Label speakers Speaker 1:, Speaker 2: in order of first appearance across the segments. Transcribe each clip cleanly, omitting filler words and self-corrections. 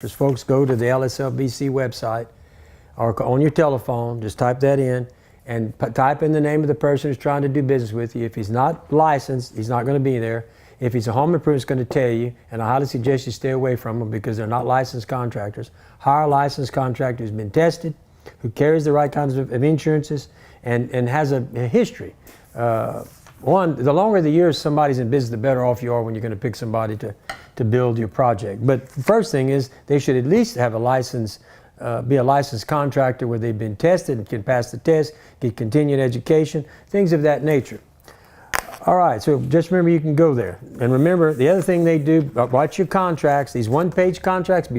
Speaker 1: Just folks, go to the LSLBC website or on your telephone, just type that in and type in the name of the person who's trying to do business with you. If he's not licensed, he's not going to be there. If he's a home improvement, it's going to tell you, and I highly suggest you stay away from them because they're not licensed contractors. Hire a licensed contractor who's been tested, who carries the right kinds of insurances, and has a history. The longer the years somebody's in business, the better off you are when you're going to pick somebody to build your project. But the first thing is they should at least have a license, be a licensed contractor where they've been tested and can pass the test, get continued education, things of that nature. All right, so just remember you can go there. And remember, the other thing they do, watch your contracts, these one-page contracts,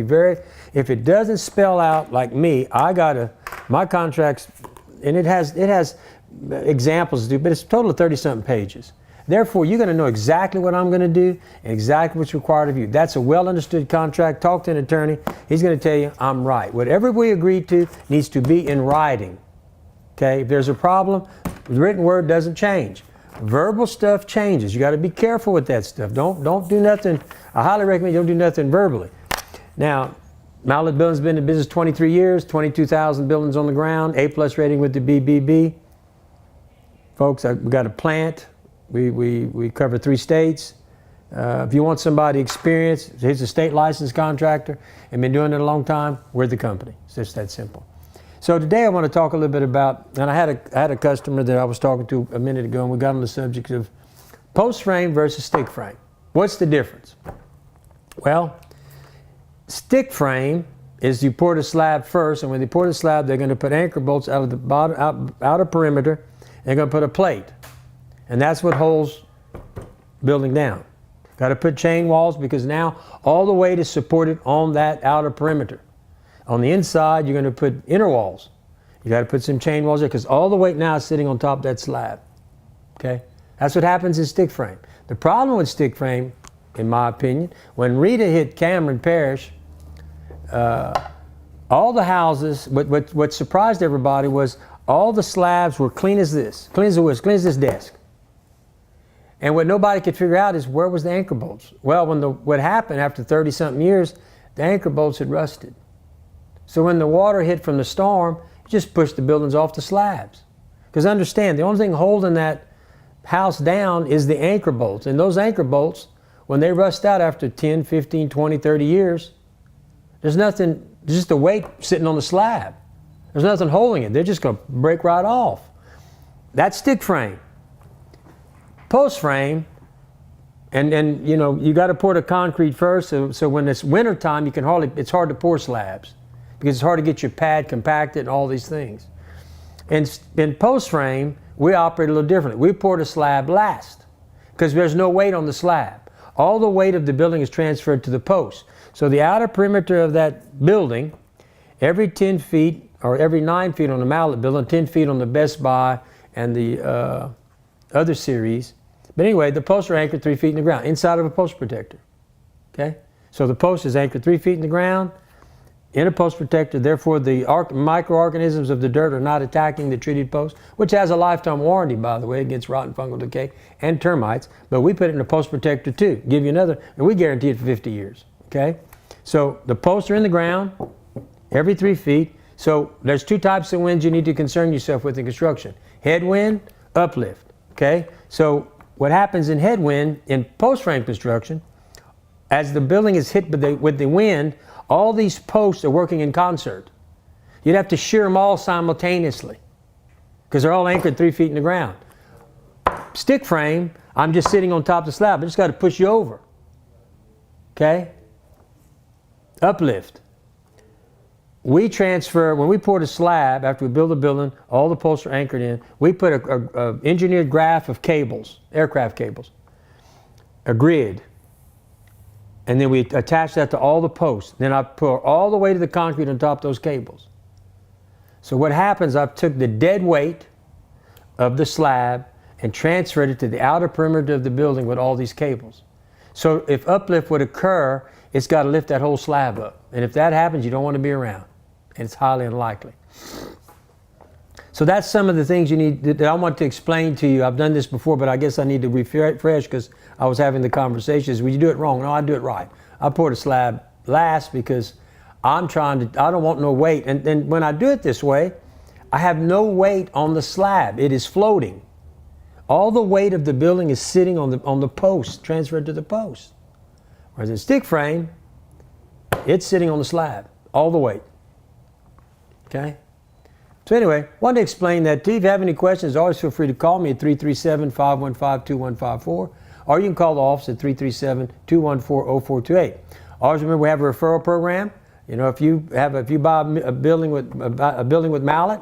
Speaker 1: if it doesn't spell out like me, my contracts, and it has examples to do, but it's a total of 30-something pages. Therefore, you're going to know exactly what I'm going to do and exactly what's required of you. That's a well-understood contract. Talk to an attorney. He's going to tell you, I'm right. Whatever we agreed to needs to be in writing. Okay? If there's a problem, the written word doesn't change. Verbal stuff changes. You got to be careful with that stuff. Don't do nothing. I highly recommend you don't do nothing verbally. Now, Mallett Building's been in business 23 years, 22,000 buildings on the ground, A+ rating with the BBB. Folks, we got a plant. We cover 3 states. If you want somebody experienced, he's a state licensed contractor and been doing it a long time, we're the company. It's just that simple. So today I want to talk a little bit about, and I had a customer that I was talking to a minute ago, and we got on the subject of post frame versus stick frame. What's the difference? Well, stick frame is you pour the slab first, and when they pour the slab, they're going to put anchor bolts out of the bottom, outer perimeter. They're going to put a plate, and that's what holds building down. Got to put chain walls because now all the weight is supported on that outer perimeter. On the inside, you're going to put inner walls. You got to put some chain walls there because all the weight now is sitting on top of that slab. Okay, that's what happens in stick frame. The problem with stick frame, in my opinion, when Rita hit Cameron Parish, all the houses. What surprised everybody was all the slabs were clean as this, clean as this desk. And what nobody could figure out is where was the anchor bolts? Well, what happened after 30-something years, the anchor bolts had rusted. So when the water hit from the storm, it just pushed the buildings off the slabs. Because understand, the only thing holding that house down is the anchor bolts. And those anchor bolts, when they rust out after 10, 15, 20, 30 years, there's nothing, just the weight sitting on the slab. There's nothing holding it. They're just going to break right off. That's stick frame. Post frame, and you know, you got to pour the concrete first. So when it's winter time, it's hard to pour slabs because it's hard to get your pad compacted and all these things. And in post frame, we operate a little differently. We pour the slab last because there's no weight on the slab. All the weight of the building is transferred to the post. So the outer perimeter of that building, every 10 feet or every 9 feet on the Mallett building, 10 feet on the Best Buy and the other series. But anyway, the posts are anchored 3 feet in the ground, inside of a post protector. Okay? So the post is anchored 3 feet in the ground, in a post protector, therefore the microorganisms of the dirt are not attacking the treated post, which has a lifetime warranty, by the way, against rotten fungal decay and termites. But we put it in a post protector too, give you another, and we guarantee it for 50 years. Okay? So the posts are in the ground every 3 feet. So there's 2 types of winds you need to concern yourself with in construction. Headwind, uplift. Okay? So what happens in headwind in post frame construction, as the building is hit with the wind, all these posts are working in concert. You'd have to shear them all simultaneously because they're all anchored 3 feet in the ground. Stick frame, I'm just sitting on top of the slab. I just got to push you over. Okay? Uplift. We transfer, when we pour the slab, after we build the building, all the posts are anchored in, we put a engineered graph of cables, aircraft cables, a grid, and then we attach that to all the posts. Then I pour all the way to the concrete on top of those cables. So what happens, I took the dead weight of the slab and transferred it to the outer perimeter of the building with all these cables. So if uplift would occur, it's got to lift that whole slab up. And if that happens, you don't want to be around. And it's highly unlikely. So that's some of the things you need that I want to explain to you. I've done this before, but I guess I need to refresh because I was having the conversations. When you do it wrong, no, I do it right. I pour the slab last because I don't want no weight. And then when I do it this way, I have no weight on the slab. It is floating. All the weight of the building is sitting on the post, transferred to the post. Whereas in stick frame, it's sitting on the slab, all the weight. Okay? So anyway, wanted to explain that to you. If you have any questions, always feel free to call me at 337-515-2154, or you can call the office at 337-214-0428. Always remember, we have a referral program. You know, if you buy a building with Mallett,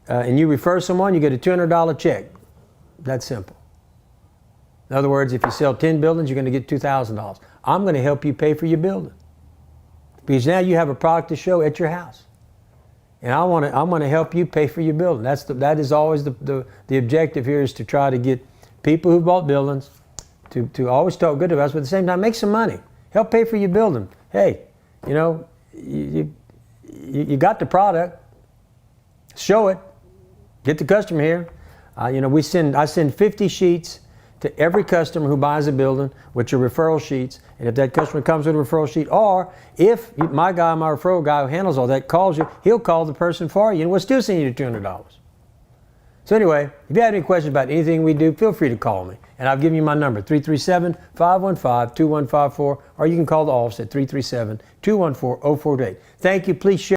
Speaker 1: and you refer someone, you get a $200 check. That's simple. In other words, if you sell 10 buildings, you're going to get $2,000. I'm going to help you pay for your building, because now you have a product to show at your house. And I want to help you pay for your building. That is always the objective here, is to try to get people who bought buildings to always talk good about us, but at the same time make some money. Help pay for your building. Hey, you know, you got the product. Show it. Get the customer here. You know, I send 50 sheets to every customer who buys a building, which are referral sheets. And if that customer comes with a referral sheet, or if my referral guy who handles all that calls you, he'll call the person for you, and we'll still send you the $200. So anyway, if you have any questions about anything we do, feel free to call me. And I've given you my number, 337-515-2154, or you can call the office at 337-214-0428. Thank you. Please share.